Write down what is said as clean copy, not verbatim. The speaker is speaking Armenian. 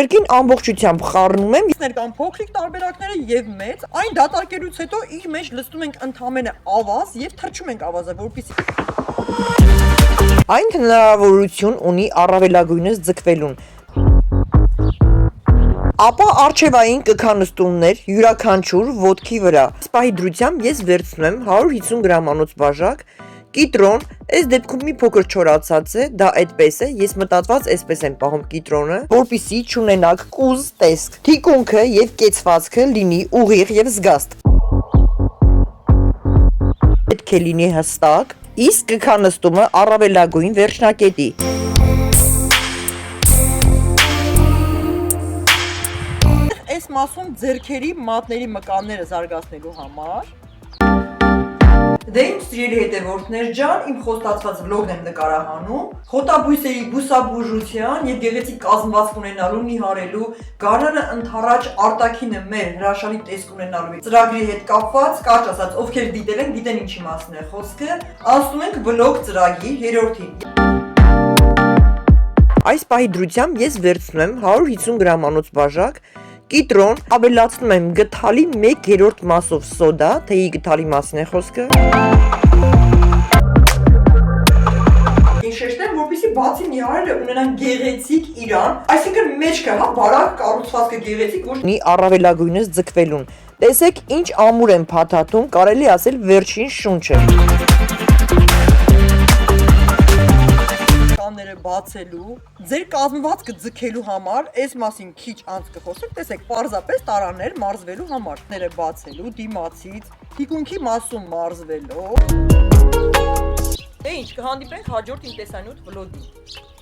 Կրկին ամբողջությամբ խառնում եմ։ Ներկան փոքրիկ տարբերակները եւ մեծ, այն դատարկելուց հետո իր մեջ լցնում ենք ընդհանրապես ավազ եւ թրջում ենք ավազը, որպեսզի Այն հնարավորություն ունի առավելագույնս ձգվելուն։ Ապա արչևային կքանստումներ յուրաքանչյուր ոտքի վրա։ Սպահի դրությամբ ես վերցնում եմ 150 գրամանոց բաժակ կիտրոն, այս դեպքում մի փոքր չորացած է, դա այդպես է, ես մտածված այսպես եմ պահում կիտրոնը, որպեսզի չունենաք կուզ տեսք։ Թիկունքը եւ կեցվածքը լինի ուղիղ եւ զգաստ։ Պետք է լինի հստակ, իսկ կքանստումը առավելագույն վերջնակետի։ այս մասում ձեռքերի մատների մկանները զարգացնելու համար Դե իմ սիրելի հետևորդներ ջան, իմ խոստացված վլոգն եմ նկարահանում, խոտաբույսերի բուսաբուժության եւ գեղեցիկ կազմվածք ունենալու, նիհարելու, գարնանը ընդառաջ արտաքինը մեր հրաշալի տեսք ունենալու ծրագրի հետ կապված, կարճ ասած, ովքեր դիտել են, գիտեն ինչի մասին է խոսքը, անցնում ենք վլոգ ծրագրի երրորդին։ Այս պահի դրությամբ ես վերցնում եմ 150 գրամանոց բաժակ կիտրոն, ավելացնում եմ գթալի 1/3 մասով սոդա, թեյի գթալի մասին է խոսքը։ Ես շեշտեմ, որպեսզի բացի նիհարելը ունենան գեղեցիկ իրան, այսինքն մեջքը, հա, բարակ կառուցվածքը գեղեցիկ, ոչ մի առավելագույնս ձգվելուն։ Տեսեք, ինչ ամուր եմ փաթաթում, կարելի ասել վերջին շունչը։ ները բացելու, ձեր կազմվածքը ձգելու համար, այս մասին քիչ անց կխոսենք, տեսեք, պարզապես տարաներ մարզվելու համար, ները բացելու, դիմացից, թիկունքի մասում մարզվելով։ Դե ինչ, կհանդիպենք հաջորդ իմ տեսանյութ վլոգին։